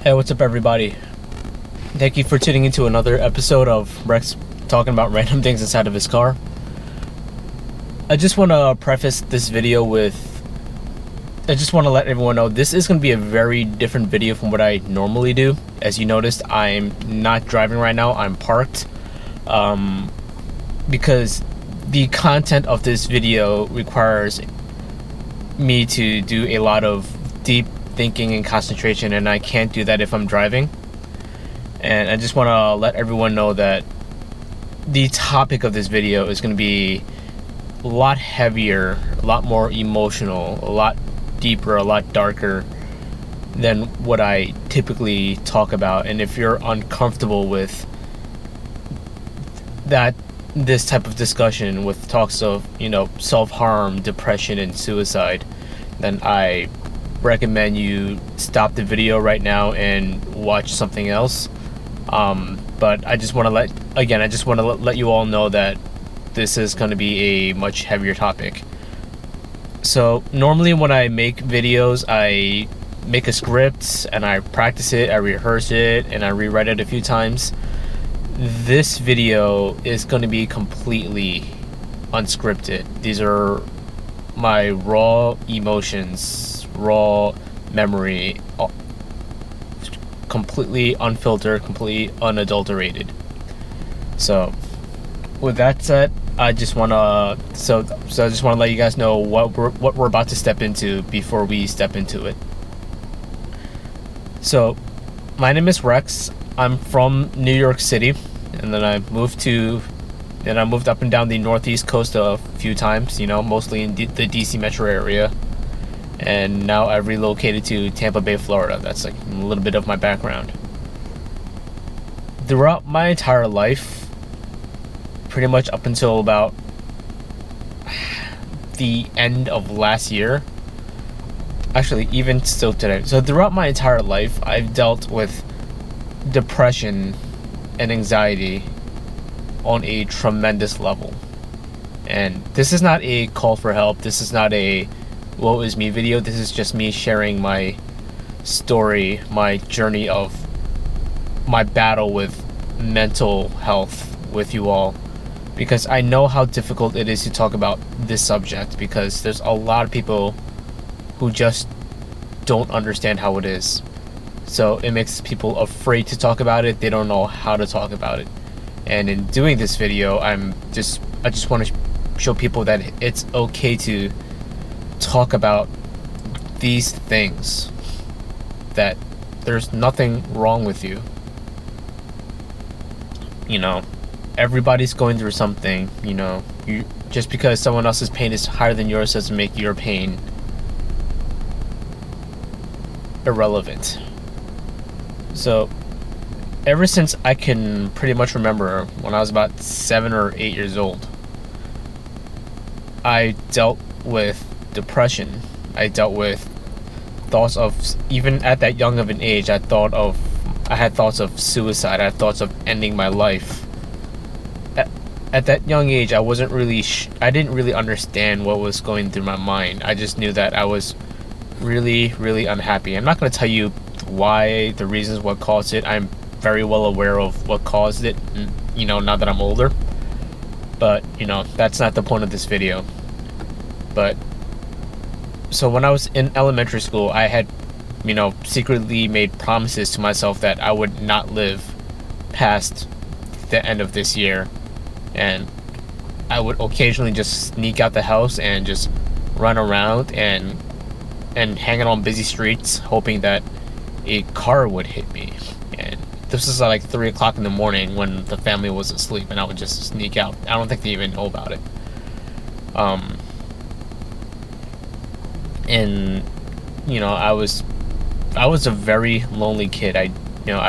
Hey, what's up, everybody? Thank you for tuning into another episode of Rex talking about random things inside of his car. I just want to preface this video with, I just want to let everyone know this is going to be a very different video from what I normally do. As you noticed, I'm not driving right now, I'm parked. Because the content of this video requires me to do a lot of deep thinking and concentration, and I can't do that if I'm driving. And I just want to let everyone know that the topic of this video is going to be a lot heavier, a lot more emotional, a lot deeper, a lot darker than what I typically talk about. And if you're uncomfortable with that, this type of discussion with talks of, self-harm, depression, and suicide, then I recommend you stop the video right now and watch something else. But I just want to let you all know that this is going to be a much heavier topic. So normally when I make videos, I make a script and I practice it, I rehearse it, and I rewrite it a few times. This video is going to be completely unscripted. These are my raw emotions, raw memory, completely unfiltered, completely unadulterated. So with that said, I just want to let you guys know what we're about to step into before we step into it. So my name is Rex. I'm from New York City, and then I moved up and down the northeast coast a few times, mostly in the DC metro area. And now I've relocated to Tampa Bay, Florida. That's like a little bit of my background. Throughout my entire life, pretty much up until about the end of last year, actually even still today, so throughout my entire life, I've dealt with depression and anxiety on a tremendous level. And this is not a call for help. This is not a woe is me video. This is just me sharing my story, my journey of my battle with mental health with you all, because I know how difficult it is to talk about this subject, because there's a lot of people who just don't understand how it is. So it makes people afraid to talk about it. They don't know how to talk about it. And in doing this video, I just want to show people that it's okay to talk about these things, that there's nothing wrong with you. Everybody's going through something. You just because someone else's pain is higher than yours doesn't make your pain irrelevant. So ever since I can pretty much remember, when I was about 7 or 8 years old, I dealt with depression. I dealt with thoughts of, even at that young of an age, I had thoughts of suicide. I had thoughts of ending my life. At that young age, I didn't really understand what was going through my mind. I just knew that I was really, really unhappy. I'm not going to tell you why, the reasons, what caused it. I'm very well aware of what caused it, now that I'm older. But, that's not the point of this video. But so when I was in elementary school, I had, secretly made promises to myself that I would not live past the end of this year. And I would occasionally just sneak out the house and just run around and hang out on busy streets, hoping that a car would hit me. And this was like 3 o'clock in the morning when the family was asleep, and I would just sneak out. I don't think they even know about it. And I was a very lonely kid. I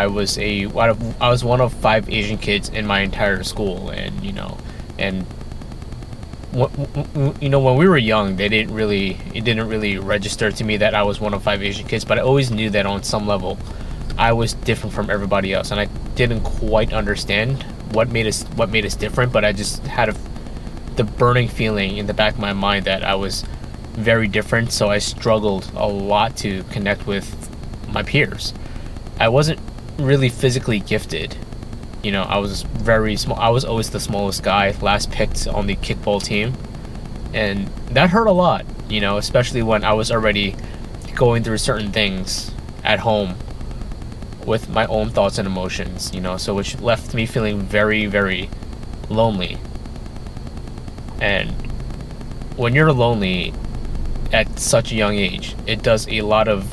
was one of 5 Asian kids in my entire school, and when we were young, it didn't really register to me that I was one of 5 Asian kids, but I always knew that on some level I was different from everybody else, and I didn't quite understand what made us different, but I just had the burning feeling in the back of my mind that I was very different. So I struggled a lot to connect with my peers. I wasn't really physically gifted. I was very small. I was always the smallest guy, last picked on the kickball team. And that hurt a lot, especially when I was already going through certain things at home with my own thoughts and emotions, so which left me feeling very, very lonely. And when you're lonely at such a young age, it does a lot of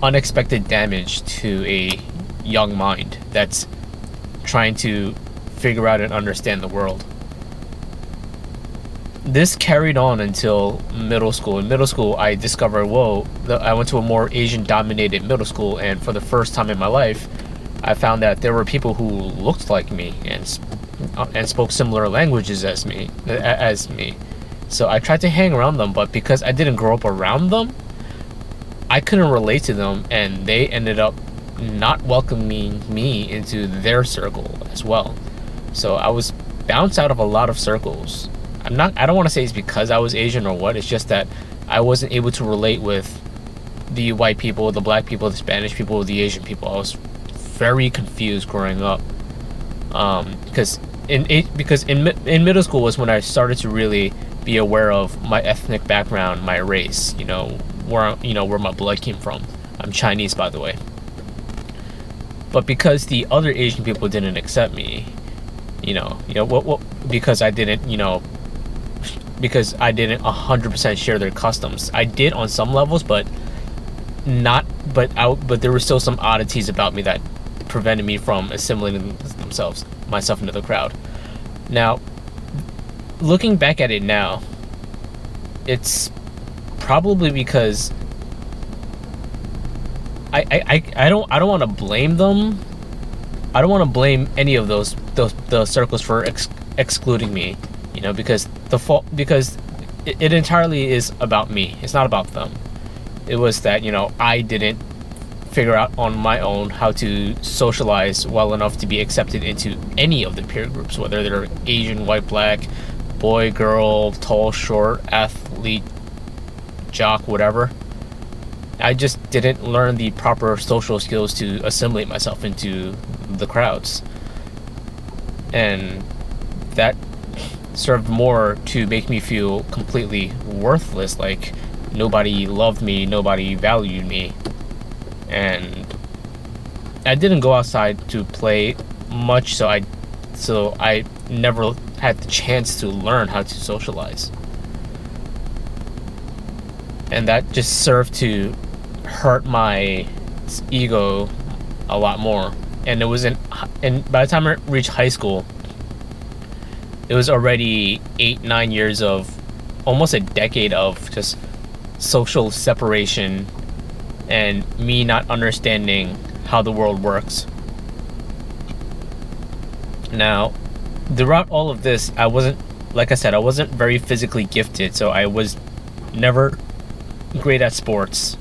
unexpected damage to a young mind that's trying to figure out and understand the world. This carried on until middle school. In middle school, I discovered, I went to a more Asian-dominated middle school, and for the first time in my life, I found that there were people who looked like me and spoke similar languages as me. So I tried to hang around them, but because I didn't grow up around them, I couldn't relate to them, and they ended up not welcoming me into their circle as well. So I was bounced out of a lot of circles. I don't want to say it's because I was Asian or what. It's just that I wasn't able to relate with the white people, the black people, the Spanish people, the Asian people. I was very confused growing up. Because in middle school was when I started to really be aware of my ethnic background, my race, where my blood came from. I'm Chinese, by the way. But because the other Asian people didn't accept me, because I didn't 100% share their customs. I did on some levels, but there were still some oddities about me that prevented me from assimilating myself into the crowd. Now, looking back at it now, it's probably because I don't want to blame them. I don't want to blame any of those circles for excluding me, because it entirely is about me. It's not about them. It was that I didn't figure out on my own how to socialize well enough to be accepted into any of the peer groups, whether they're Asian, white, black, boy, girl, tall, short, athlete, jock, whatever. I just didn't learn the proper social skills to assimilate myself into the crowds. And that served more to make me feel completely worthless, like nobody loved me, nobody valued me. And I didn't go outside to play much, so I never had the chance to learn how to socialize. And that just served to hurt my ego a lot more. And by the time I reached high school, it was already 8-9 years of almost a decade of just social separation and me not understanding how the world works. Now, throughout all of this, I wasn't very physically gifted, so I was never great at sports,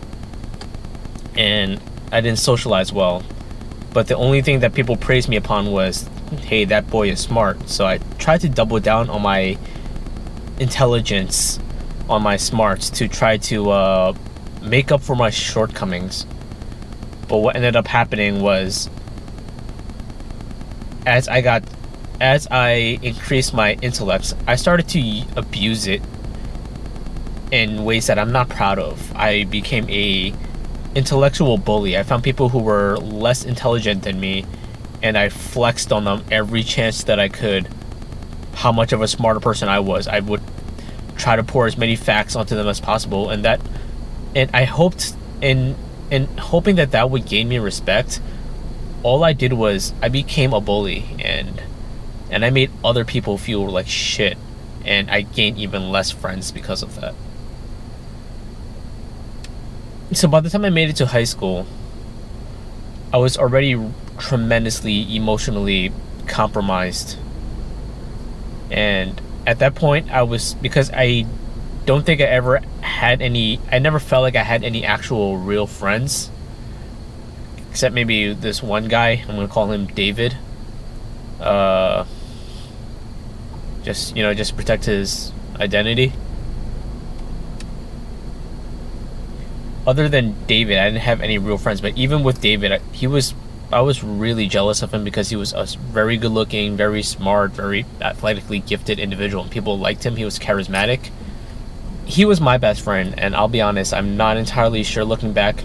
and I didn't socialize well. But the only thing that people praised me upon was, hey, that boy is smart. So I tried to double down on my intelligence, on my smarts, to try to make up for my shortcomings. But what ended up happening was, as I increased my intellect, I started to abuse it in ways that I'm not proud of. I became a intellectual bully. I found people who were less intelligent than me, and I flexed on them every chance that I could how much of a smarter person I was. I would try to pour as many facts onto them as possible, and I hoped, in hoping that would gain me respect. All I did was I became a bully, and I made other people feel like shit, and I gained even less friends because of that. So by the time I made it to high school, I was already tremendously emotionally compromised. And at that point, because I don't think I never felt like I had any actual real friends. Except maybe this one guy, I'm gonna call him David. Just protect his identity. other than David, I didn't have any real friends. But even with David, I was really jealous of him because he was a very good looking, very smart, very athletically gifted individual, and people liked him. He was charismatic. He was my best friend, and I'll be honest, I'm not entirely sure looking back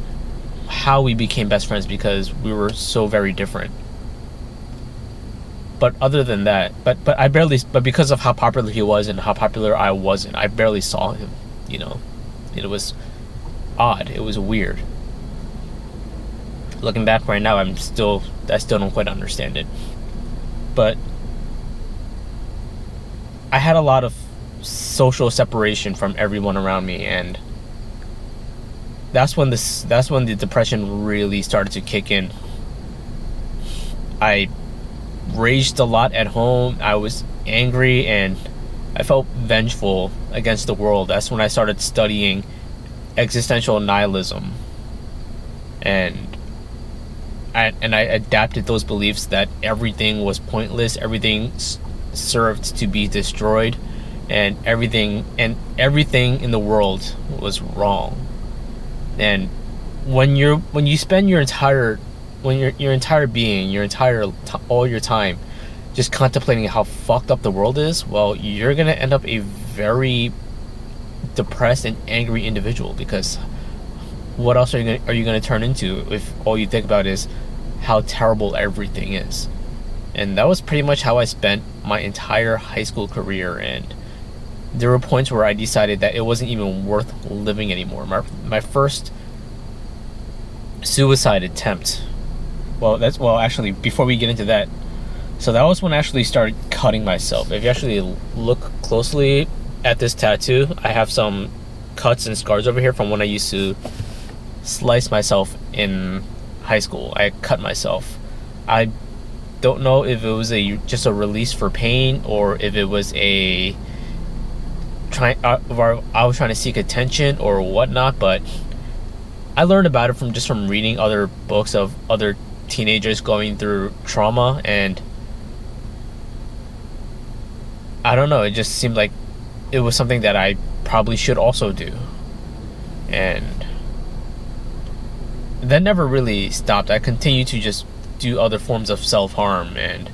how we became best friends because we were so very different. But other than that, but because of how popular he was and how popular I wasn't, I barely saw him. You know, it was odd. It was weird. Looking back right now, I still don't quite understand it. But I had a lot of social separation from everyone around me, and that's when the depression really started to kick in. I raged a lot at home. I was angry and I felt vengeful against the world. That's when I started studying existential nihilism, and I adapted those beliefs that everything was pointless, everything served to be destroyed, and everything in the world was wrong. And when you spend your entire being, all your time just contemplating how fucked up the world is, well, you're gonna end up a very depressed and angry individual, because what else are you gonna turn into if all you think about is how terrible everything is? And that was pretty much how I spent my entire high school career. And there were points where I decided that it wasn't even worth living anymore. My first suicide attempt, actually, before we get into that, so that was when I actually started cutting myself. If you actually look closely at this tattoo, I have some cuts and scars over here from when I used to slice myself in high school. I cut myself. I don't know if it was just a release for pain, or if it was I was trying to seek attention or whatnot. But I learned about it from reading other books of other teenagers going through trauma, and I don't know, it just seemed like it was something that I probably should also do. And that never really stopped. I continued to just do other forms of self-harm, and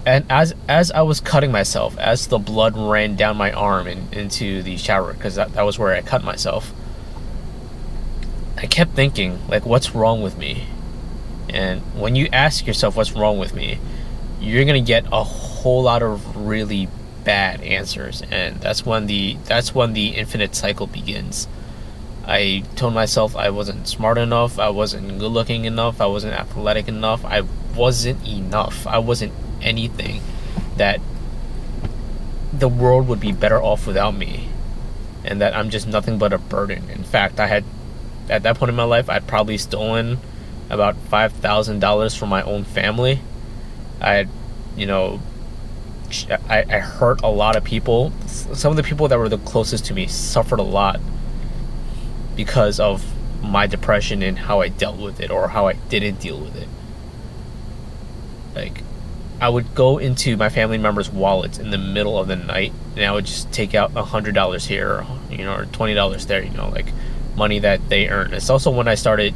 as I was cutting myself, as the blood ran down my arm and into the shower, because that was where I cut myself, I kept thinking, like, what's wrong with me? And when you ask yourself what's wrong with me, you're gonna get a whole lot of really bad answers, and that's when the infinite cycle begins. I told myself I wasn't smart enough, I wasn't good looking enough, I wasn't athletic enough, I wasn't enough, I wasn't anything, that the world would be better off without me, and that I'm just nothing but a burden. In fact, at that point in my life, I'd probably stolen about $5,000 from my own family. I hurt a lot of people. Some of the people that were the closest to me suffered a lot because of my depression and how I dealt with it, or how I didn't deal with it. Like, I would go into my family members' wallets in the middle of the night, and I would just take out $100 here, or $20 there, like money that they earned. It's also when I started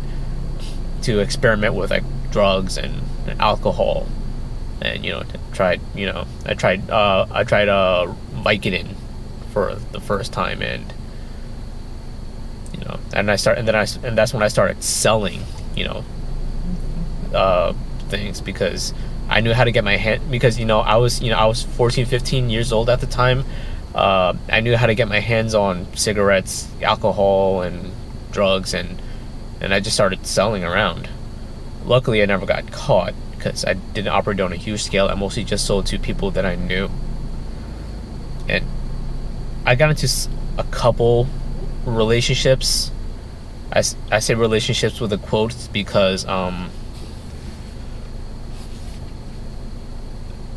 to experiment with like drugs and alcohol, and I tried Vicodin for the first time, and that's when I started selling things, because I knew how to get my hand, because I was 14, 15 years old at the time. I knew how to get my hands on cigarettes, alcohol, and drugs, and I just started selling around. Luckily, I never got caught, because I didn't operate on a huge scale. I mostly just sold to people that I knew. And I got into a couple relationships. I say relationships with the quotes, because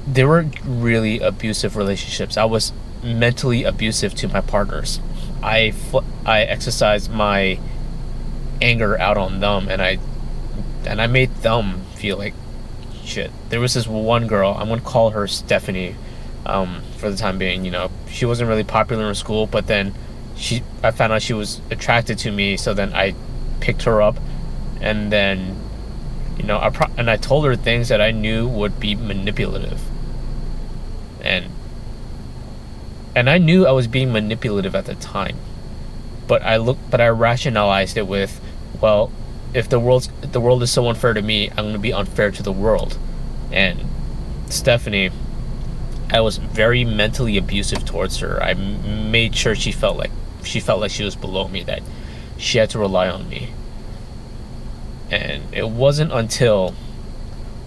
they were really abusive relationships. I was mentally abusive to my partners. I exercised my anger out on them, and I made them feel like shit. There was this one girl, I'm gonna call her Stephanie, for the time being. She wasn't really popular in school, but then I found out she was attracted to me, so then I picked her up, and then I told her things that I knew would be manipulative, and I knew I was being manipulative at the time, but I rationalized it with, well, if the world is so unfair to me, I'm gonna be unfair to the world. And Stephanie, I was very mentally abusive towards her. I made sure she felt like she was below me, that she had to rely on me. And it wasn't until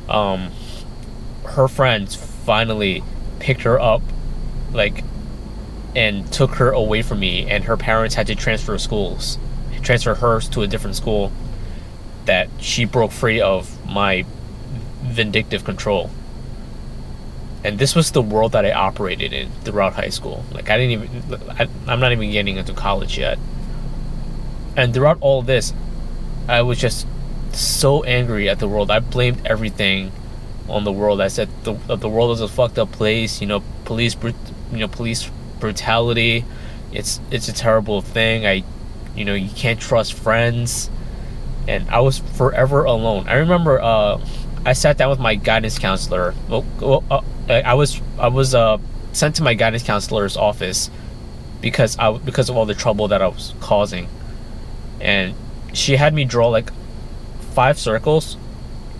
her friends finally picked her up, like, and took her away from me, and her parents had to transfer her to a different school, that she broke free of my vindictive control. And this was the world that I operated in throughout high school. Like, I'm not even getting into college yet. And throughout all this, I was just so angry at the world. I blamed everything on the world. I said the world is a fucked up place. Police brutality. It's a terrible thing. You can't trust friends. And I was forever alone. I remember I sat down with my guidance counselor. I was sent to my guidance counselor's office because of all the trouble that I was causing, and she had me draw like 5 circles,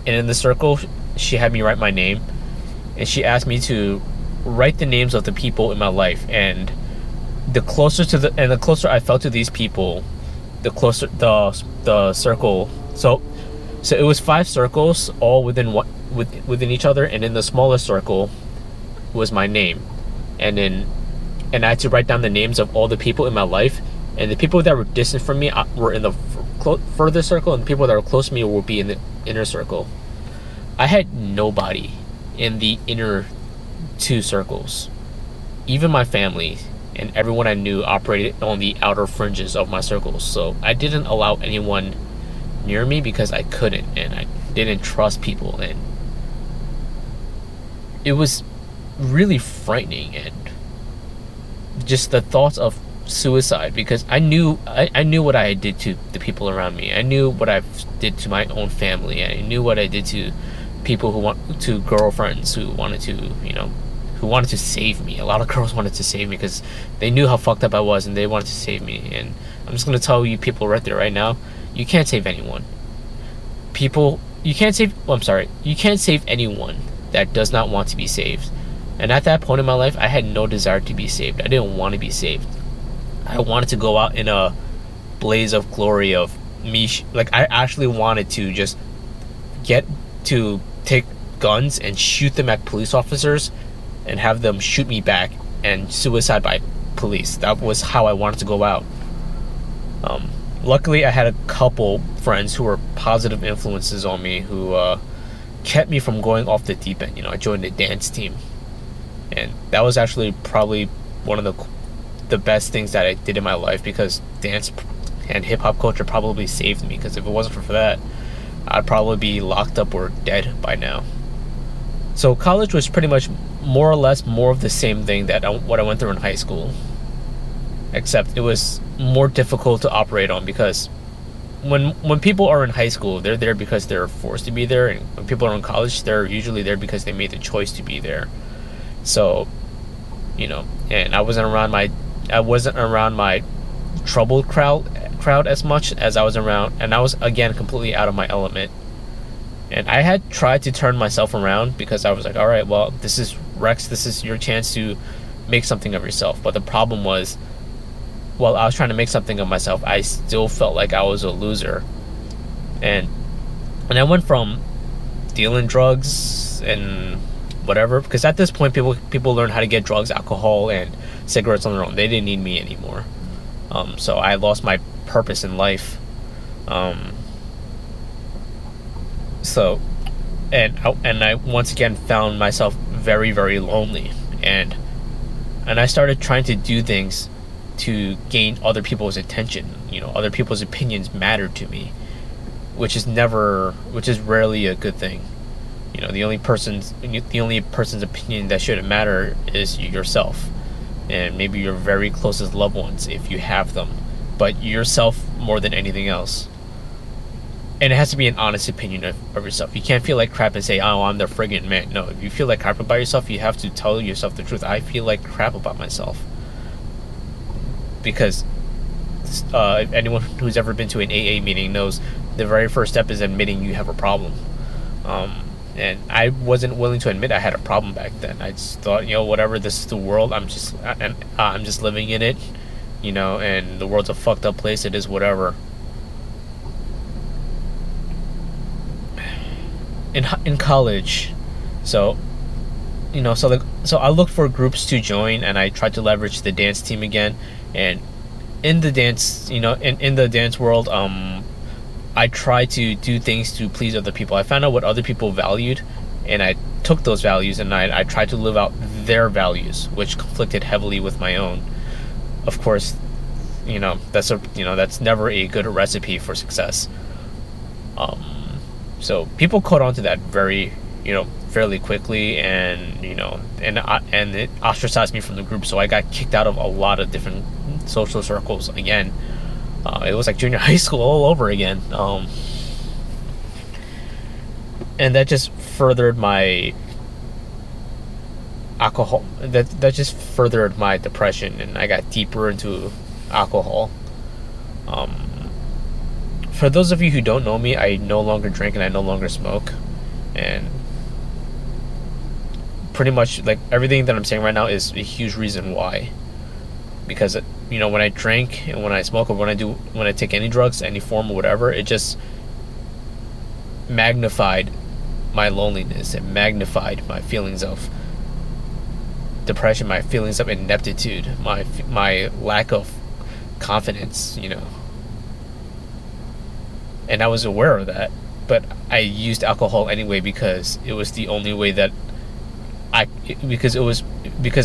and in the circle she had me write my name, and she asked me to write the names of the people in my life, and the closer I felt to these people, the closer the circle. So it was 5 circles, all within each other, and in the smallest circle was my name, and I had to write down the names of all the people in my life, and the people that were distant from me were in the further circle, and the people that were close to me would be in the inner circle. I had nobody in the inner 2 circles. Even my family and everyone I knew operated on the outer fringes of my circles, so I didn't allow anyone near me because I couldn't, and I didn't trust people, and it was really frightening. And just the thoughts of suicide, because I knew what I did to the people around me. I knew what I did to my own family. I knew what I did to people to girlfriends who wanted to save me. A lot of girls wanted to save me because they knew how fucked up I was, and they wanted to save me. And I'm just gonna tell you people right there, right now, you can't save anyone. You can't save anyone that does not want to be saved. And at that point in my life, I had no desire to be saved. I didn't want to be saved. I wanted to go out in a blaze of glory of me. I actually wanted to just get to take guns and shoot them at police officers and have them shoot me back, and suicide by police. That was how I wanted to go out. Luckily, I had a couple friends who were positive influences on me, who kept me from going off the deep end. I joined the dance team, and that was actually probably one of the best things that I did in my life, because dance and hip-hop culture probably saved me, because if it wasn't for that, I'd probably be locked up or dead by now. So college was pretty much more or less more of the same thing that what I went through in high school, except it was more difficult to operate on, because when people are in high school, they're there because they're forced to be there, and when people are in college, they're usually there because they made the choice to be there. So, and I wasn't around my troubled crowd as much as I was around, and I was again completely out of my element. And I had tried to turn myself around, because I was like, all right, well, this is Rex, this is your chance to make something of yourself. But the problem was, while I was trying to make something of myself, I still felt like I was a loser. And I went from dealing drugs and whatever, because at this point people learn how to get drugs, alcohol, and cigarettes on their own. They didn't need me anymore. So I lost my purpose in life. And I once again found myself very, very lonely, and I started trying to do things to gain other people's attention. Other people's opinions mattered to me, which is rarely a good thing. The only person's opinion that shouldn't matter is yourself. and maybe your very closest loved ones if you have them, but yourself more than anything else. And it has to be an honest opinion of yourself. You can't feel like crap and say, "Oh, I'm the friggin' man." No, if you feel like crap about yourself, you have to tell yourself the truth. I feel like crap about myself. Because anyone who's ever been to an AA meeting knows the very first step is admitting you have a problem. And I wasn't willing to admit I had a problem back then. I just thought, whatever, this is the world. I'm just living in it, and the world's a fucked up place. It is whatever. In college, so I looked for groups to join, and I tried to leverage the dance team again. And in the dance, in the dance world, I tried to do things to please other people. I found out what other people valued, and I took those values and I tried to live out their values, which conflicted heavily with my own. Of course, that's never a good recipe for success. So people caught on to that very, fairly quickly, and it ostracized me from the group. So I got kicked out of a lot of different social circles again. It was like junior high school all over again. And that just furthered my alcohol. That just furthered my depression, and I got deeper into alcohol. For those of you who don't know me, I no longer drink and I no longer smoke. And pretty much, like, everything that I'm saying right now is a huge reason why. Because, when I drink and when I smoke, or when I take any drugs, any form or whatever, it just magnified my loneliness. It magnified my feelings of depression, my feelings of ineptitude, my lack of confidence, And I was aware of that, but I used alcohol anyway because it was the only way that because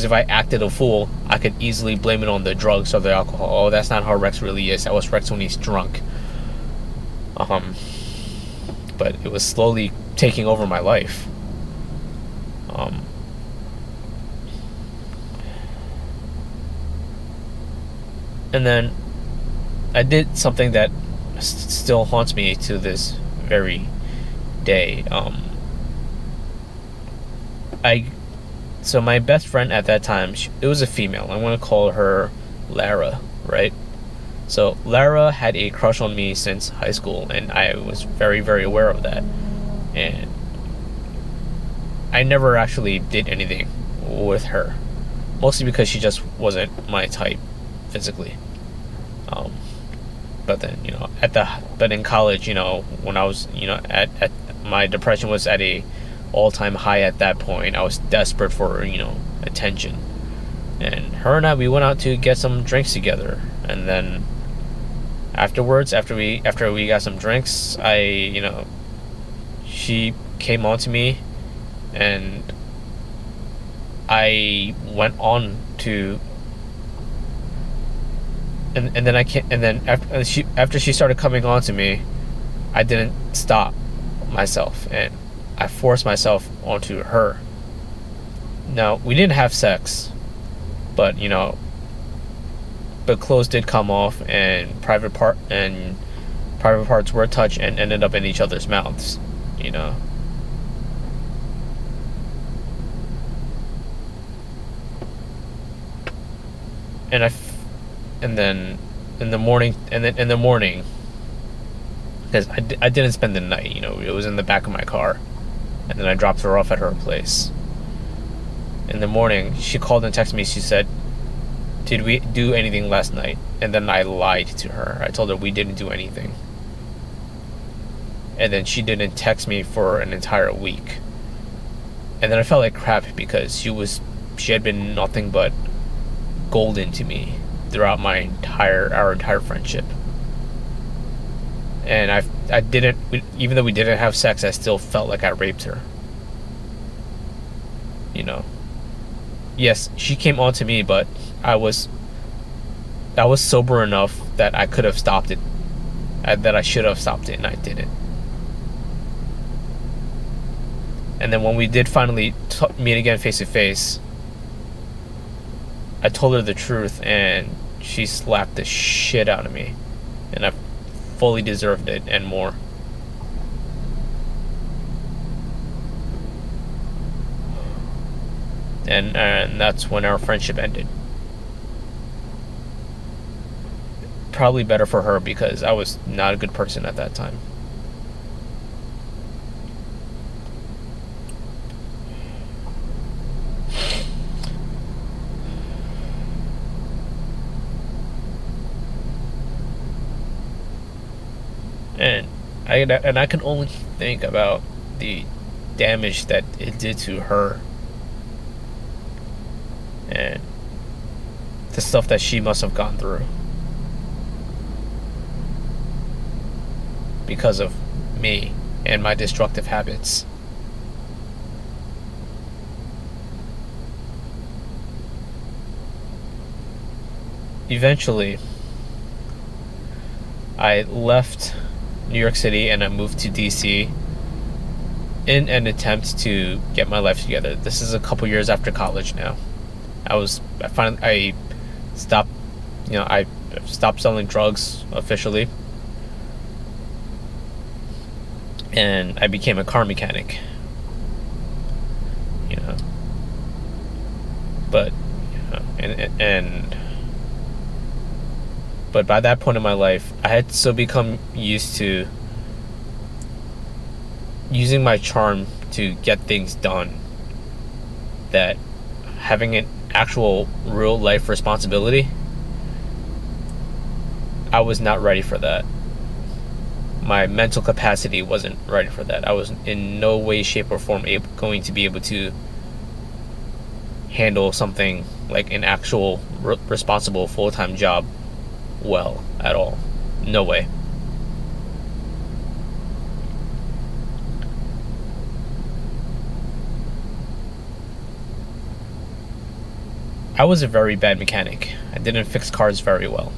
if I acted a fool, I could easily blame it on the drugs or the alcohol. Oh, that's not how Rex really is. That was Rex when he's drunk. But it was slowly taking over my life. And then I did something that still haunts me to this very day. So my best friend at that time, it was a female. I'm going to call her Lara, right? So Lara had a crush on me since high school, and I was very, very aware of that. And I never actually did anything with her, mostly because she just wasn't my type physically. But then, but in college, when I was, at my depression was at a all-time high at that point. I was desperate for, attention. And her and I, we went out to get some drinks together. And then afterwards, after we got some drinks, she came on to me, and I went on to, and then after she started coming on to me, I didn't stop myself, and I forced myself onto her. Now, we didn't have sex, but clothes did come off, and private parts were touched and ended up in each other's mouths, And then in the morning, because I didn't spend the night, it was in the back of my car, and then I dropped her off at her place. In the morning, she called and texted me. She said, "Did we do anything last night?" And then I lied to her. I told her we didn't do anything. And then she didn't text me for an entire week. And then I felt like crap because she had been nothing but golden to me throughout our entire friendship. And I didn't, even though we didn't have sex, I still felt like I raped her. Yes, she came on to me, but I was sober enough that I could have stopped it, that I should have stopped it, and I didn't. And then when we did finally meet again face to face, I told her the truth, and she slapped the shit out of me, and I fully deserved it and more. And that's when our friendship ended. Probably better for her because I was not a good person at that time. And I can only think about the damage that it did to her and the stuff that she must have gone through because of me and my destructive habits. Eventually, I left New York City and I moved to DC in an attempt to get my life together. This is a couple years after college now. I stopped, I stopped selling drugs officially, and I became a car mechanic. But but by that point in my life, I had so become used to using my charm to get things done that having an actual real life responsibility, I was not ready for that. My mental capacity wasn't ready for that. I was in no way, shape, or form going to be able to handle something like an actual responsible full-time job well at all. No way. I was a very bad mechanic. I didn't fix cars very well.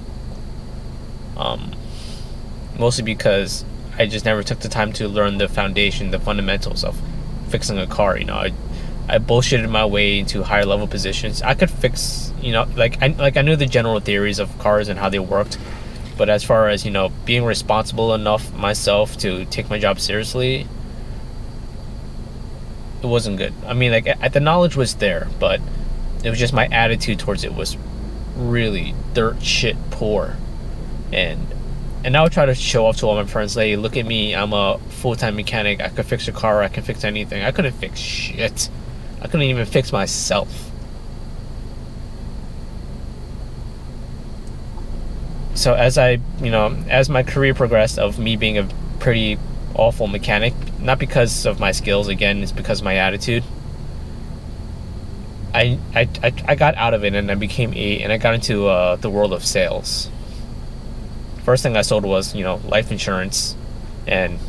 Mostly because I just never took the time to learn the foundation, the fundamentals of fixing a car. I bullshitted my way into higher level positions. I could fix, I knew the general theories of cars and how they worked, but as far as being responsible enough myself to take my job seriously, it wasn't good. I mean, the knowledge was there, but it was just my attitude towards it was really dirt shit poor. And I would try to show off to all my friends, hey, look at me, I'm a full-time mechanic, I could fix a car, I can fix anything. I couldn't fix shit. I couldn't even fix myself. So as my career progressed of me being a pretty awful mechanic, not because of my skills, again, it's because of my attitude, I got out of it and I got into the world of sales. First thing I sold was, life insurance, and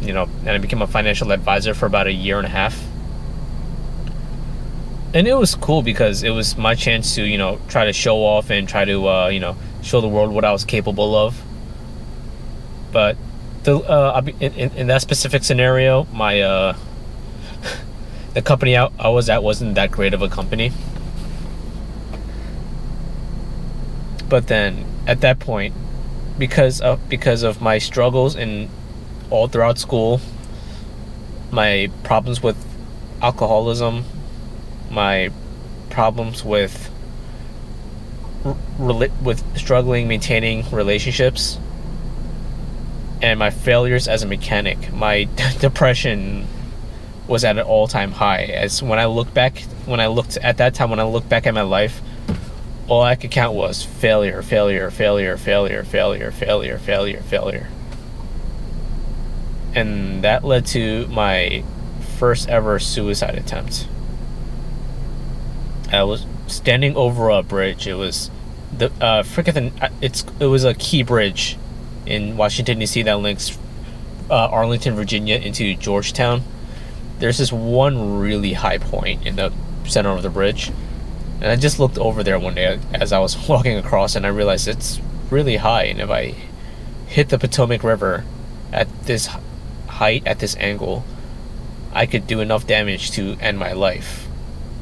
I became a financial advisor for about a year and a half. And it was cool because it was my chance to, try to show off and try to, show the world what I was capable of. But in that specific scenario, my the company I was at wasn't that great of a company. But then at that point, because of my struggles in all throughout school, my problems with alcoholism, my problems with struggling maintaining relationships, and my failures as a mechanic, my depression was at an all-time high. As when I looked back at my life, all I could count was failure. And that led to my first ever suicide attempt. I was standing over a bridge. It was it was a key bridge in Washington, D.C. that links Arlington, Virginia into Georgetown. There's this one really high point in the center of the bridge. And I just looked over there one day as I was walking across, and I realized it's really high, and if I hit the Potomac River at this height, at this angle, I could do enough damage to end my life.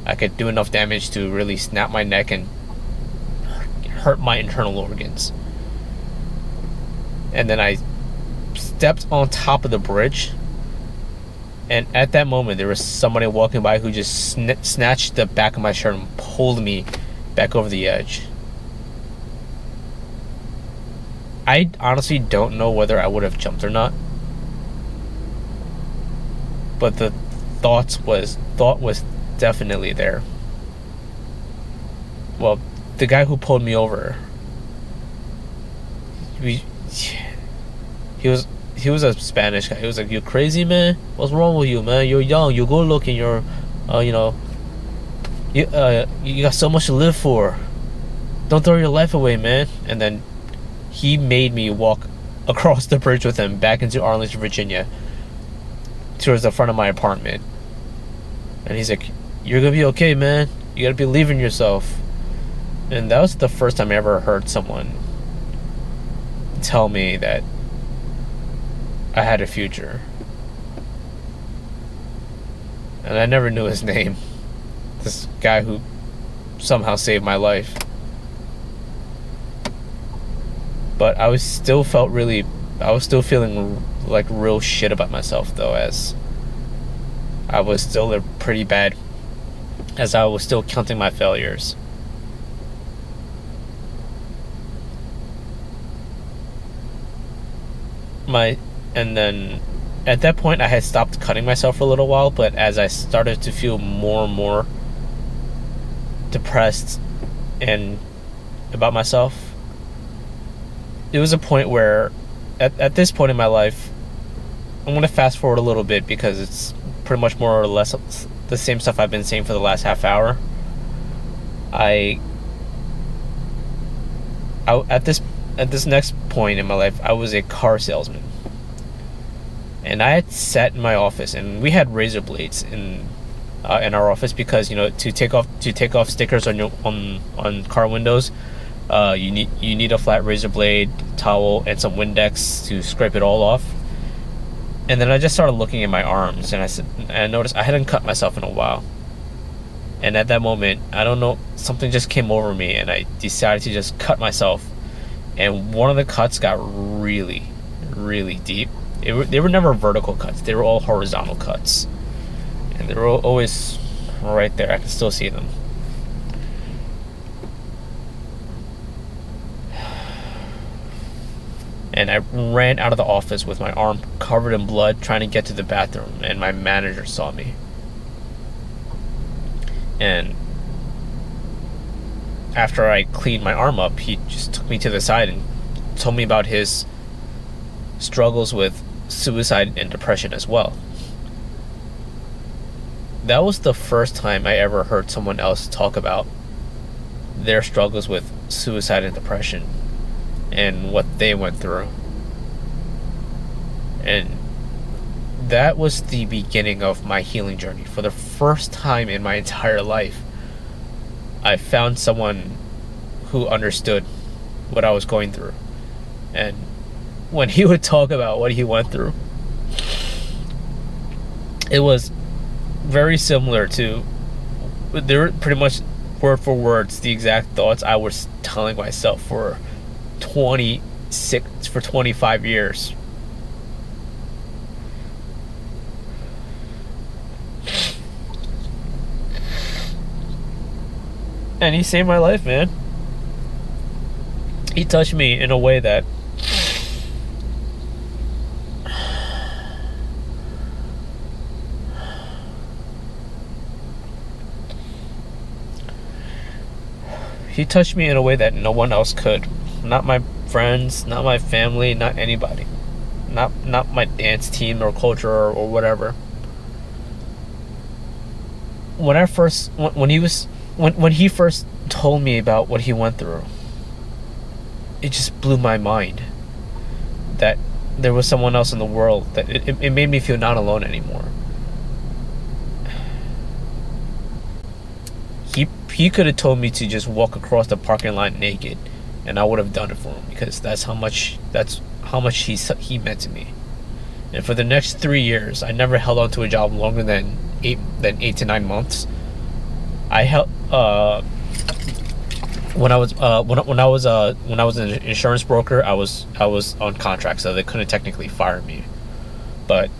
I could do enough damage to really snap my neck and hurt my internal organs. And then I stepped on top of the bridge, and at that moment there was somebody walking by who just snatched the back of my shirt and pulled me back over the edge. I honestly don't know whether I would have jumped or not, but the thought was definitely there. Well, the guy who pulled me over, he was a Spanish guy. He was like, "You crazy, man? What's wrong with you, man? You're young, you're good looking, you're you got so much to live for. Don't throw your life away, man." And then he made me walk across the bridge with him back into Arlington, Virginia, towards the front of my apartment. And he's like, "You're gonna be okay, man. You gotta believe in yourself." And that was the first time I ever heard someone tell me that I had a future. And I never knew his name. This guy who somehow saved my life. But I was still feeling like real shit about myself, though, as I was still pretty bad, as I was still counting my failures. And then at that point I had stopped cutting myself for a little while, but as I started to feel more and more depressed and about myself, it was a point where at this point in my life, I'm going to fast forward a little bit because it's pretty much more or less the same stuff I've been saying for the last half hour. At this next point in my life, I was a car salesman, and I had sat in my office, and we had razor blades in our office because, to take off stickers on car windows, you need a flat razor blade, towel, and some Windex to scrape it all off. And then I just started looking at my arms, and I noticed I hadn't cut myself in a while. And at that moment, I don't know, something just came over me, and I decided to just cut myself. And one of the cuts got really, really deep. They were never vertical cuts. They were all horizontal cuts. And they were always right there. I can still see them. And I ran out of the office with my arm covered in blood, trying to get to the bathroom. And my manager saw me. And after I cleaned my arm up, he just took me to the side and told me about his struggles with suicide and depression as well. That was the first time I ever heard someone else talk about their struggles with suicide and depression and what they went through. And that was the beginning of my healing journey. For the first time in my entire life, I found someone who understood what I was going through. And when he would talk about what he went through, it was very similar to, they were pretty much word for words the exact thoughts I was telling myself for 25 years. And he saved my life, man. He touched me in a way that no one else could. Not my friends, not my family, not anybody. Not my dance team or culture or whatever. When he first told me about what he went through, it just blew my mind that there was someone else in the world, that it made me feel not alone anymore. He could have told me to just walk across the parking lot naked, and I would have done it for him, because that's how much he meant to me. And for the next 3 years, I never held on to a job longer than 8 to 9 months. I when I was an insurance broker, I was on contract, so they couldn't technically fire me. But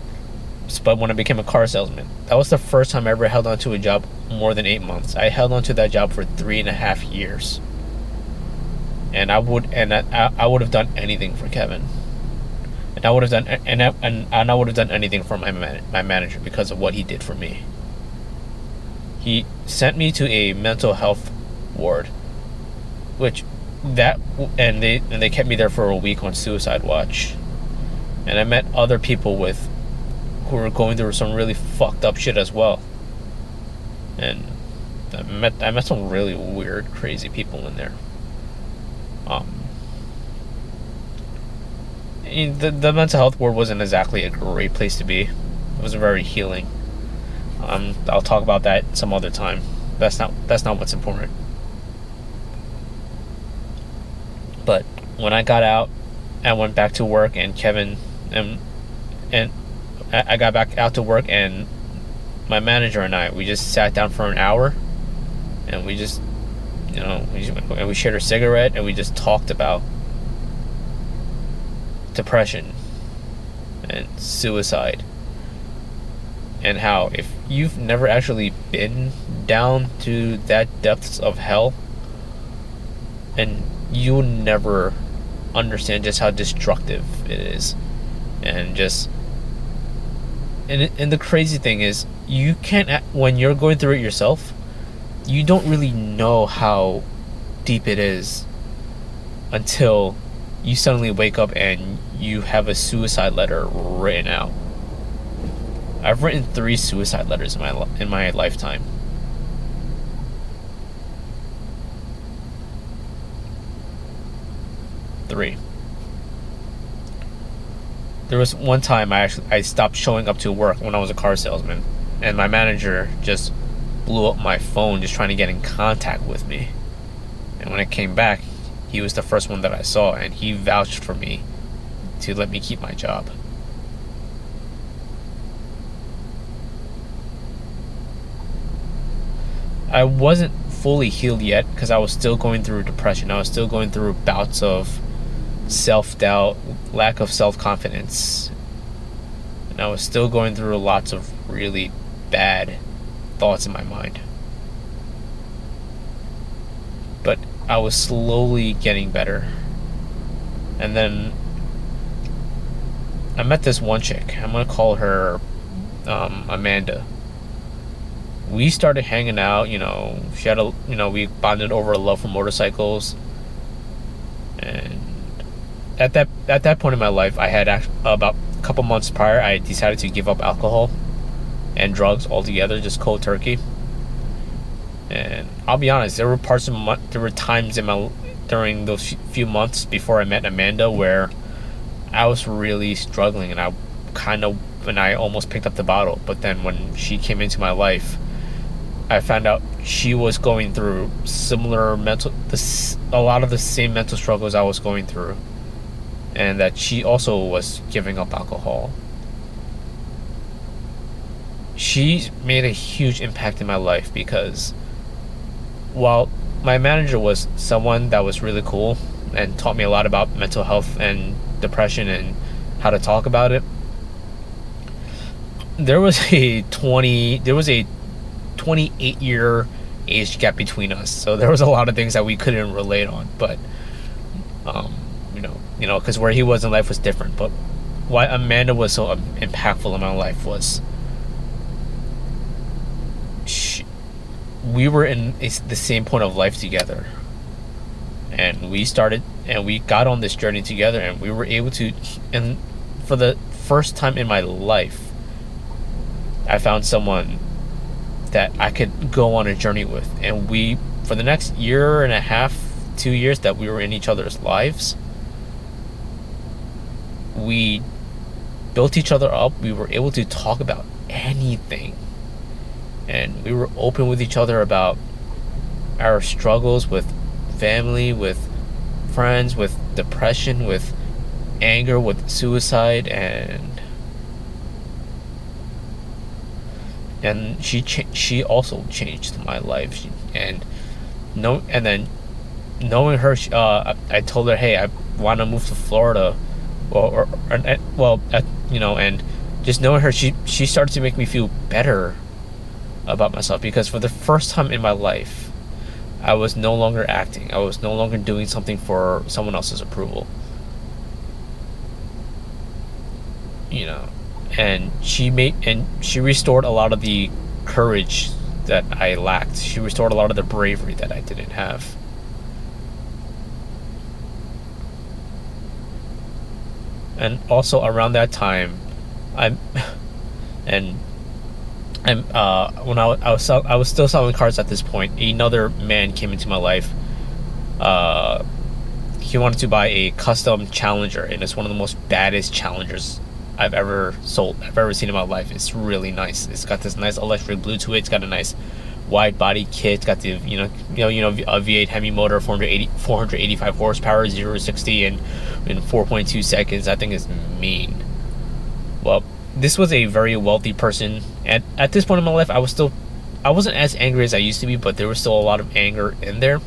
when I became a car salesman, that was the first time I ever held on to a job more than 8 months. I held on to that job for 3.5 years, and I would have done anything for Kevin, and I would have done and I would have done anything for my manager because of what he did for me. He sent me to a mental health ward, which that and they kept me there for a week on suicide watch, and I met other people who were going through some really fucked up shit as well, and I met some really weird, crazy people in there. The mental health ward wasn't exactly a great place to be. It was very healing. I'll talk about that some other time. That's not what's important. But when I got out, I went back to work, and Kevin and I got back out to work, and my manager and we just sat down for an hour, and we just, we shared a cigarette, and we just talked about depression and suicide, and how if you've never actually been down to that depths of hell, and you'll never understand just how destructive it is. And the crazy thing is, you can't, when you're going through it yourself, you don't really know how deep it is until you suddenly wake up and you have a suicide letter written out. I've written 3 suicide letters in my lifetime. Three. There was one time I stopped showing up to work when I was a car salesman, and my manager just blew up my phone just trying to get in contact with me. And when I came back, he was the first one that I saw, and he vouched for me to let me keep my job. I wasn't fully healed yet because I was still going through depression. I was still going through bouts of self-doubt, lack of self-confidence, and I was still going through lots of really bad thoughts in my mind. But I was slowly getting better. And then I met this one chick. I'm gonna call her Amanda. We started hanging out. She had we bonded over a love for motorcycles. And at that point in my life, I had about a couple months prior, I decided to give up alcohol and drugs altogether, just cold turkey. And I'll be honest, there were times during those few months before I met Amanda where I was really struggling, and I almost picked up the bottle. But then when she came into my life, I found out she was going through a lot of the same mental struggles I was going through, and that she also was giving up alcohol. She made a huge impact in my life because while my manager was someone that was really cool and taught me a lot about mental health and depression and how to talk about it, there was a 28-year age gap between us, so there was a lot of things that we couldn't relate on. But because where he was in life was different. But why Amanda was so impactful in my life was we were in the same point of life together, and we got on this journey together, and we were able to, and for the first time in my life, I found someone that I could go on a journey with. And for the next year and a half, 2 years that we were in each other's lives, we built each other up. We were able to talk about anything, and we were open with each other about our struggles with family, with friends, with depression, with anger, with suicide, and she also changed my life. And then knowing her, I told her, hey, I want to move to Florida, and just knowing her, she started to make me feel better about myself, because for the first time in my life, I was no longer acting. I was no longer doing something for someone else's approval. You know, and she restored a lot of the courage that I lacked. She restored a lot of the bravery that I didn't have. And also around that time, I'm and when I was still selling cars at this point, another man came into my life. He wanted to buy a custom Challenger, and it's one of the most baddest Challengers I've ever seen in my life. It's really nice. It's got this nice electric blue to it. It's got a nice wide body kit. It's got the a V8 Hemi motor, 485 horsepower, 0 to 60 in 4.2 seconds. That thing is mean. Well, this was a very wealthy person, and at this point in my life, I wasn't as angry as I used to be, but there was still a lot of anger in there.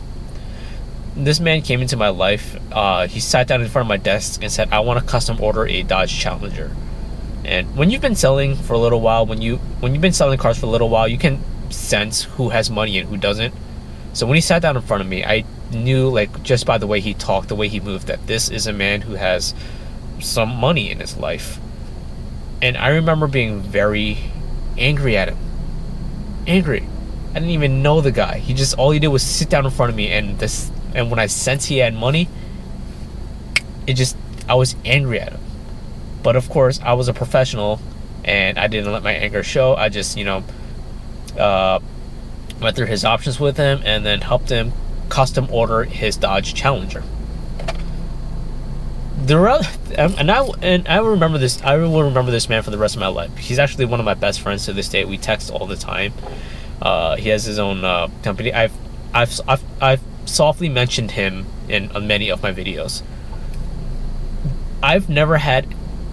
This man came into my life. He sat down in front of my desk and said, I want to custom order a Dodge Challenger. And when you've been selling for a little while, when you've been selling cars for a little while, you can sense who has money and who doesn't. So when he sat down in front of me, I knew, like, just by the way he talked, the way he moved, that this is a man who has some money in his life. And I remember being very angry at him. Angry. I didn't even know the guy. All he did was sit down in front of me, and when I sensed he had money, I was angry at him. But of course, I was a professional, and I didn't let my anger show. I just, went through his options with him, and then helped him custom order his Dodge Challenger. I will remember this. I will remember this man for the rest of my life. He's actually one of my best friends to this day. We text all the time. He has his own company. I've softly mentioned him in many of my videos. I've never had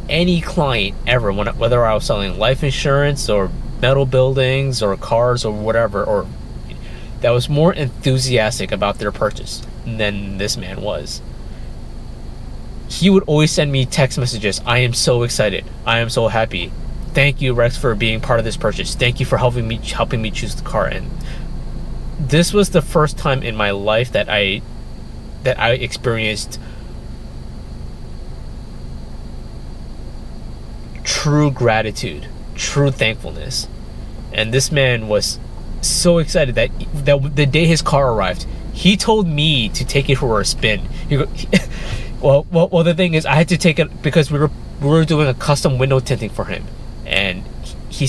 any client ever, whether I was selling life insurance or metal buildings or cars or whatever, or that was more enthusiastic about their purchase than this man was. He would always send me text messages. I am so excited. I am so happy. Thank you, Rex, for being part of this purchase. Thank you for helping me choose the car. And this was the first time in my life that I experienced true gratitude, true thankfulness. And this man was so excited that the day his car arrived, he told me to take it for a spin. Well, the thing is, I had to take it because we were doing a custom window tinting for him, and he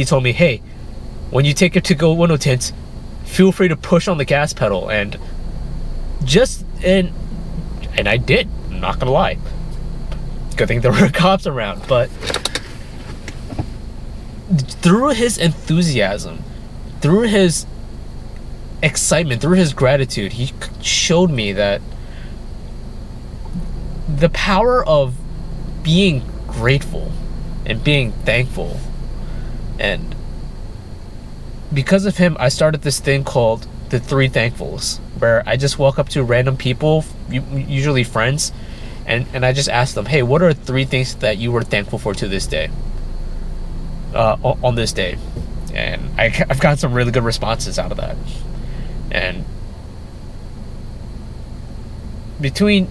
told me, hey, when you take it to go window tint, feel free to push on the gas pedal, and I did. I'm not gonna lie. Good thing there were cops around, but through his enthusiasm, through his excitement, through his gratitude, he showed me that the power of being grateful and being thankful. And because of him, I started this thing called the 3 Thankfuls, where I just walk up to random people, usually friends, and I just ask them, hey, what are 3 things that you were thankful for to this day, on this day? And I've got some really good responses out of that. And between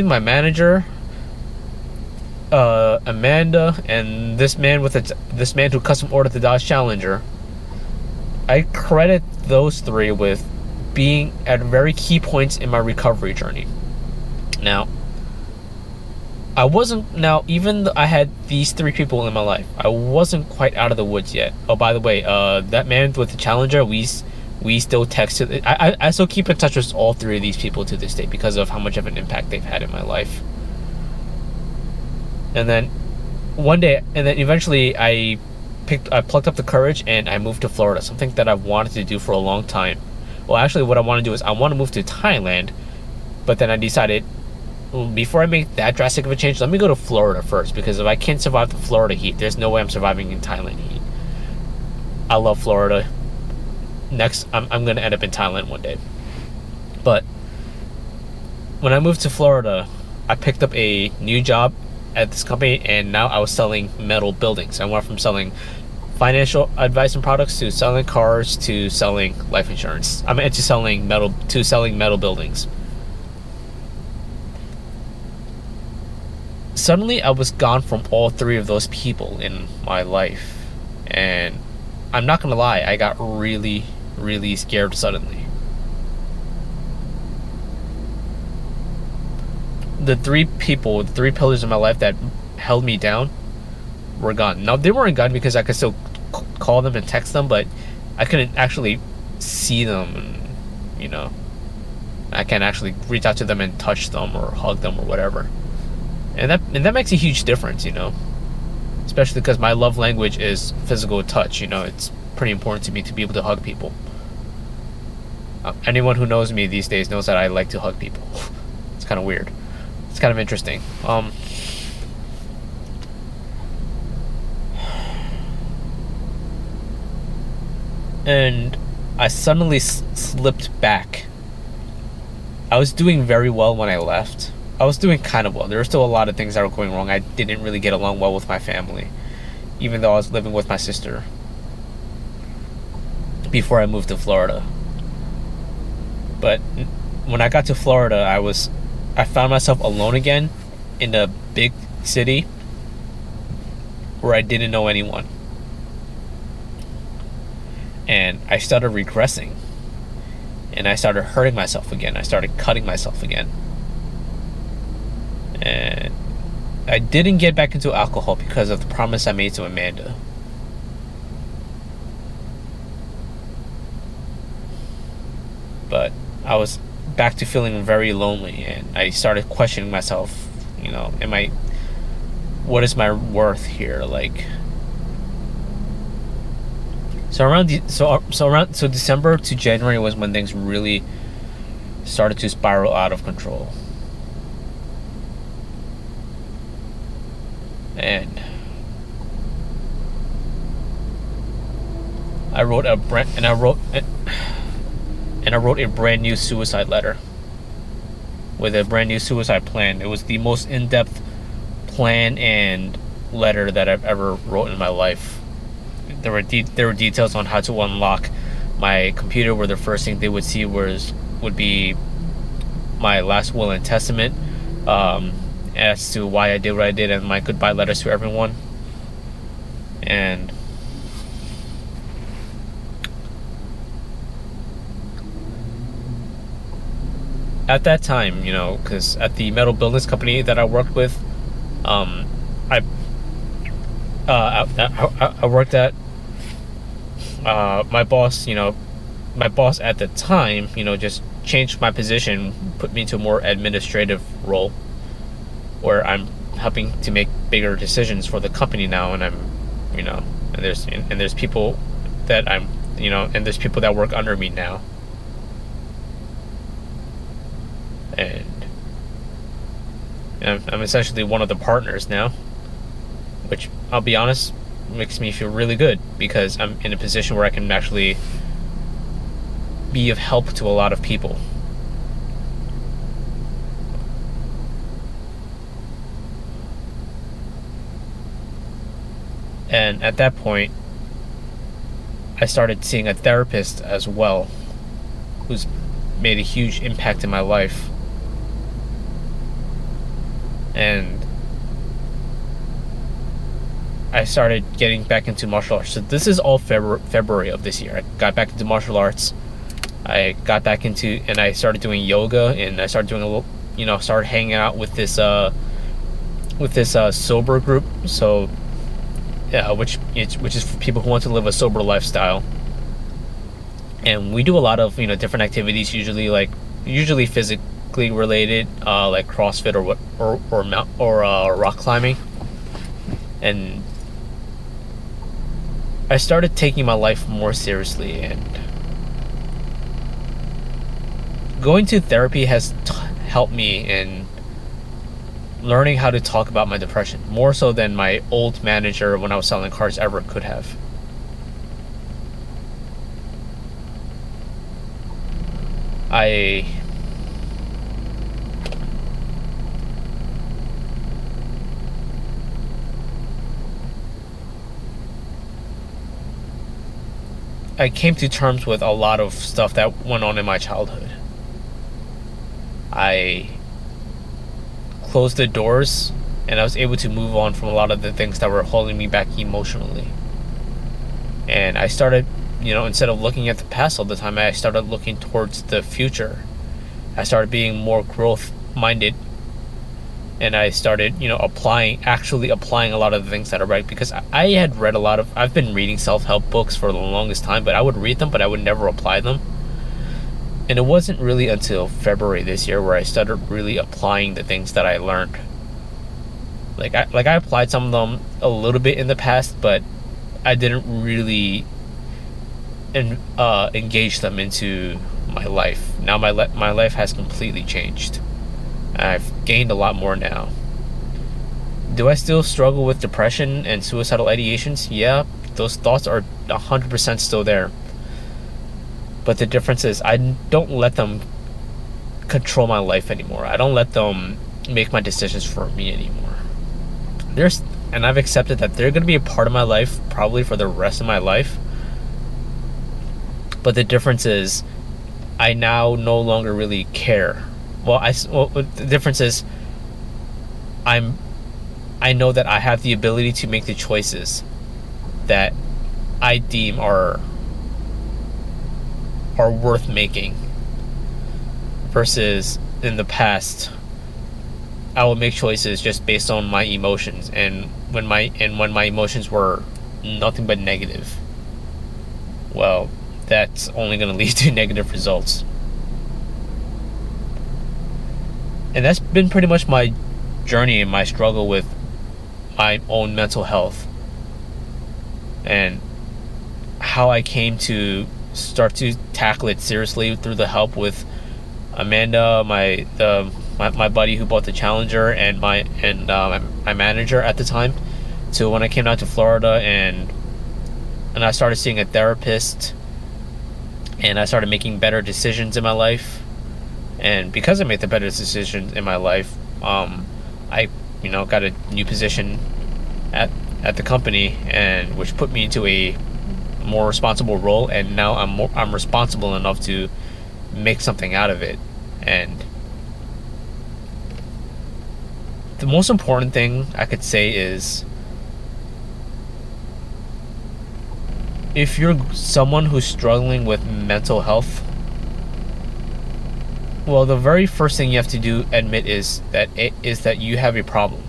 my manager, Amanda, and this man who custom ordered the Dodge Challenger, I credit those 3 with being at very key points in my recovery journey. Now, even though I had these 3 people in my life, I wasn't quite out of the woods yet. Oh, by the way, that man with the Challenger, we still text. I still keep in touch with all 3 of these people to this day because of how much of an impact they've had in my life. And then eventually I plucked up the courage and I moved to Florida, something that I've wanted to do for a long time. Well, actually, what I want to do is I want to move to Thailand, but then I decided, before I make that drastic of a change, let me go to Florida first, because if I can't survive the Florida heat, there's no way I'm surviving in Thailand heat. I love Florida. Next, I'm going to end up in Thailand one day. But when I moved to Florida, I picked up a new job at this company, and now I was selling metal buildings. I went from selling financial advice and products to selling cars to selling life insurance. I mean, to selling metal buildings. Suddenly, I was gone from all three of those people in my life, and I'm not gonna lie, I got really, really scared suddenly. The three pillars of my life that held me down were gone. Now, they weren't gone because I could still call them and text them, but I couldn't actually see them, and I can't actually reach out to them and touch them or hug them or whatever. And that makes a huge difference, especially because my love language is physical touch. It's pretty important to me to be able to hug people. Anyone who knows me these days knows that I like to hug people. It's kind of weird. It's kind of interesting. And I suddenly slipped back. I was doing very well when I left. I was doing kind of well. There were still a lot of things that were going wrong. I didn't really get along well with my family, even though I was living with my sister before I moved to Florida. But when I got to Florida, I found myself alone again in a big city where I didn't know anyone. And I started regressing. And I started hurting myself again. I started cutting myself again. And I didn't get back into alcohol because of the promise I made to Amanda. But I was back to feeling very lonely, and I started questioning myself. What is my worth here? Like, so December to January was when things really started to spiral out of control. And I wrote a brand new suicide letter with a brand new suicide plan. It was the most in-depth plan and letter that I've ever wrote in my life. There were details on how to unlock my computer, where the first thing they would see would be my last will and testament, as to why I did what I did, and my goodbye letters to everyone. And at that time, because at the metal buildings company that I worked with, I worked at, my boss at the time, just changed my position, put me into a more administrative role, where I'm helping to make bigger decisions for the company now, and and there's people that and there's people that work under me now. And I'm essentially one of the partners now, which, I'll be honest, makes me feel really good, because I'm in a position where I can actually be of help to a lot of people. And at that point, I started seeing a therapist as well, who's made a huge impact in my life. And I started getting back into martial arts. So this is all February of this year. I got back into martial arts. I got back into, and I started doing yoga, and I started doing a little, started hanging out with this sober group. So, yeah, which is for people who want to live a sober lifestyle. And we do a lot of different activities, usually physically related, like CrossFit or rock climbing. And I started taking my life more seriously, and going to therapy has helped me in learning how to talk about my depression, more so than my old manager when I was selling cars ever could have. I came to terms with a lot of stuff that went on in my childhood. I closed the doors and I was able to move on from a lot of the things that were holding me back emotionally. And I started, instead of looking at the past all the time, I started looking towards the future. I started being more growth minded, and I started, actually applying a lot of the things that I read, because I had read I've been reading self-help books for the longest time, but I would read them, but I would never apply them. And it wasn't really until February this year where I started really applying the things that I learned. Like I applied some of them a little bit in the past, but I didn't really engage them into my life. Now my life has completely changed. I've gained a lot more now. Do I still struggle with depression and suicidal ideations? Yeah, those thoughts are 100% still there. But the difference is I don't let them control my life anymore. I don't let them make my decisions for me anymore. And I've accepted that they're going to be a part of my life probably for the rest of my life. But the difference is I now no longer really care. The difference is I know that I have the ability to make the choices that I deem are worth making, versus in the past I would make choices just based on my emotions, and when my emotions were nothing but negative, well, that's only going to lead to negative results. And that's been pretty much my journey and my struggle with my own mental health, and how I came to start to tackle it seriously through the help with Amanda, my buddy who bought the Challenger, and my manager at the time. So when I came out to Florida and I started seeing a therapist, and I started making better decisions in my life. And because I made the better decisions in my life, I got a new position at the company, and which put me into a more responsible role, and now I'm responsible enough to make something out of it. And the most important thing I could say is, if you're someone who's struggling with mental health, well, the very first thing you have to admit is that you have a problem.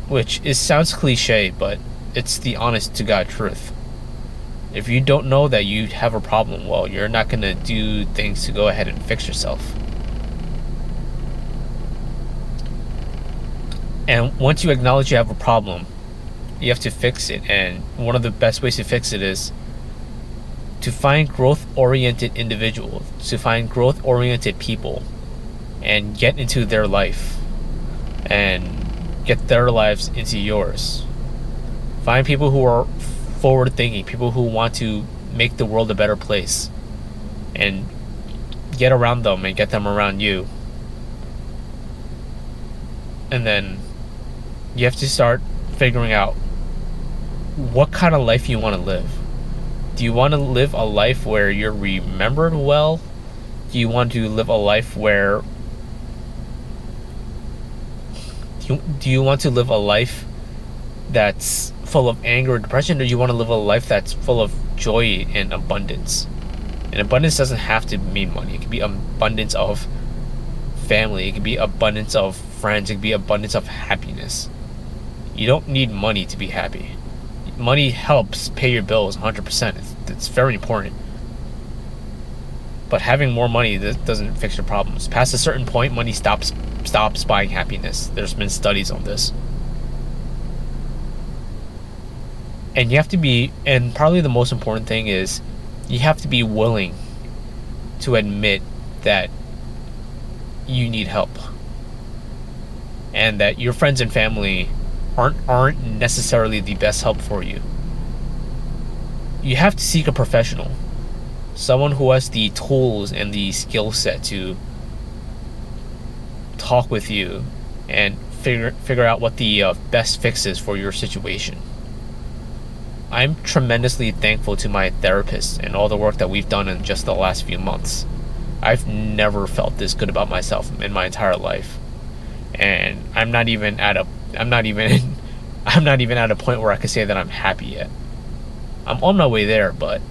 Which sounds cliche, but it's the honest to God truth. If you don't know that you have a problem, well, you're not going to do things to go ahead and fix yourself. And once you acknowledge you have a problem, you have to fix it. And one of the best ways to fix it is to find growth-oriented individuals, to find growth-oriented people, and get into their life and get their lives into yours. Find people who are forward-thinking, people who want to make the world a better place, and get around them and get them around you. And then you have to start figuring out what kind of life you want to live. Do you want to live a life where you're remembered well? Do you want to live a life where do you want to live a life that's full of anger or depression, or do you want to live a life that's full of joy and abundance? And abundance doesn't have to mean money. It could be abundance of family. It could be abundance of friends. It could be abundance of happiness. You don't need money to be happy. Money helps pay your bills 100%. It's very important. But having more money doesn't fix your problems. Past a certain point, money stops buying happiness. There's been studies on this. And you have to be, and probably the most important thing is, you have to be willing to admit that you need help. And that your friends and family aren't necessarily the best help for you. You have to seek a professional. Someone who has the tools and the skill set to talk with you and figure out what the best fix is for your situation. I'm tremendously thankful to my therapist and all the work that we've done in just the last few months. I've never felt this good about myself in my entire life. And I'm not even at a I'm not even at a point where I can say that I'm happy yet. I'm on my way there, but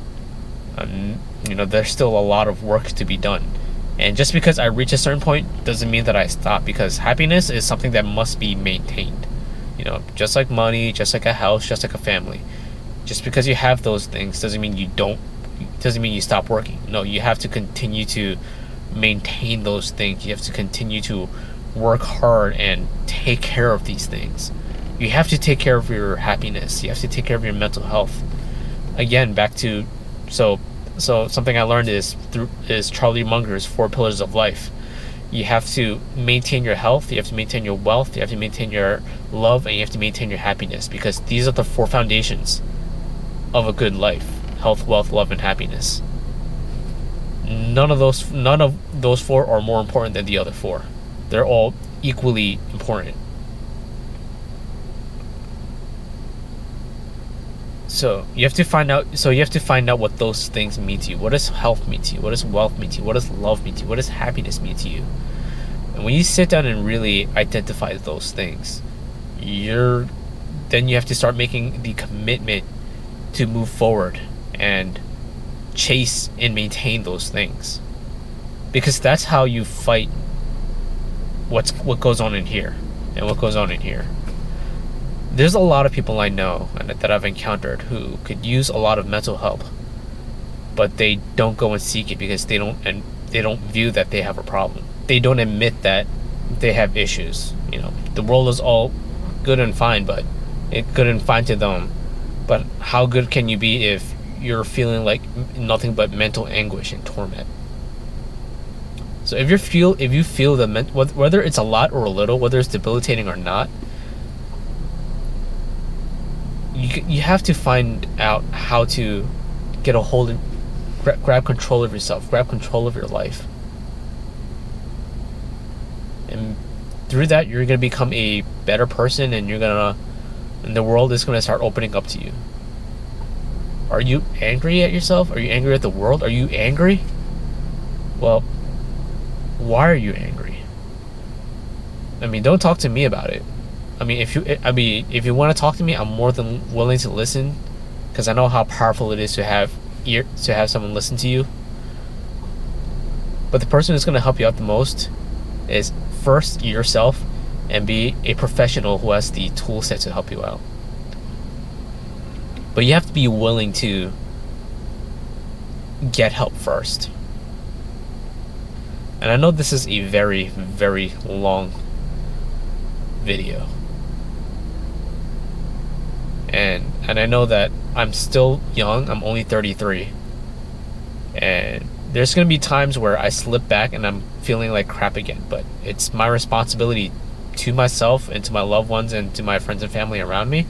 there's still a lot of work to be done. And just because I reach a certain point doesn't mean that I stop, because happiness is something that must be maintained. Just like money, just like a house, just like a family. Just because you have those things doesn't mean you stop working. No, you have to continue to maintain those things. You have to continue to work hard and take care of these things. You have to take care of your happiness. You have to take care of your mental health. Again, back to so something I learned is Charlie Munger's 4 pillars of life. You have to maintain your health, you have to maintain your wealth, you have to maintain your love, and you have to maintain your happiness, because these are the 4 foundations of a good life: health, wealth, love, and happiness. None of those 4 are more important than the other 4. They're all equally important. So you have to find out what those things mean to you. What does health mean to you? What does wealth mean to you? What does love mean to you? What does happiness mean to you? And when you sit down and really identify those things, then you have to start making the commitment to move forward and chase and maintain those things, because that's how you fight what goes on in here and what goes on in here. There's a lot of people I know and that I've encountered who could use a lot of mental help, but they don't go and seek it because they don't view that they have a problem. They don't admit that they have issues. The world is all good and fine, but it's good and fine to them. But how good can you be if you're feeling like nothing but mental anguish and torment? So if you feel whether it's a lot or a little, whether it's debilitating or not, you have to find out how to get a hold of, grab control of yourself, grab control of your life. And through that, you're going to become a better person, and the world is going to start opening up to you. Are you angry at yourself? Are you angry at the world? Are you angry? Well, why are you angry? Don't talk to me about it. If you want to talk to me, I'm more than willing to listen, because I know how powerful it is to have someone listen to you. But the person who's going to help you out the most is first yourself, and be a professional who has the tool set to help you out. But you have to be willing to get help first. And I know this is a very, very long video. And I know that I'm still young. I'm only 33. And there's going to be times where I slip back and I'm feeling like crap again. But it's my responsibility to myself and to my loved ones and to my friends and family around me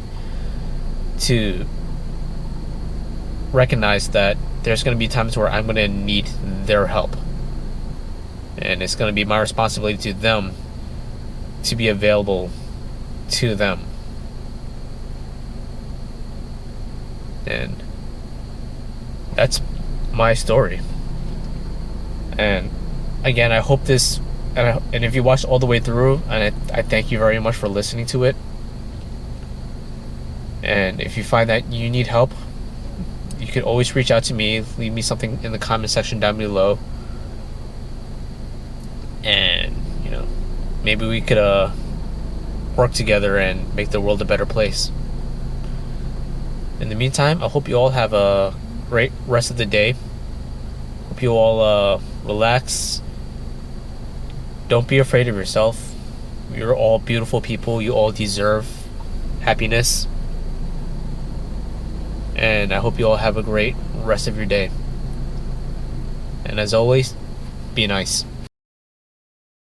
to recognize that there's going to be times where I'm going to need their help. And it's going to be my responsibility to them to be available to them. And that's my story. And again, I hope this, and if you watched all the way through, and I thank you very much for listening to it. And if you find that you need help, you could always reach out to me, leave me something in the comment section down below, and maybe we could work together and make the world a better place. In the meantime, I hope you all have a great rest of the day. Hope you all relax. Don't be afraid of yourself. You're all beautiful people. You all deserve happiness. And I hope you all have a great rest of your day. And as always, be nice.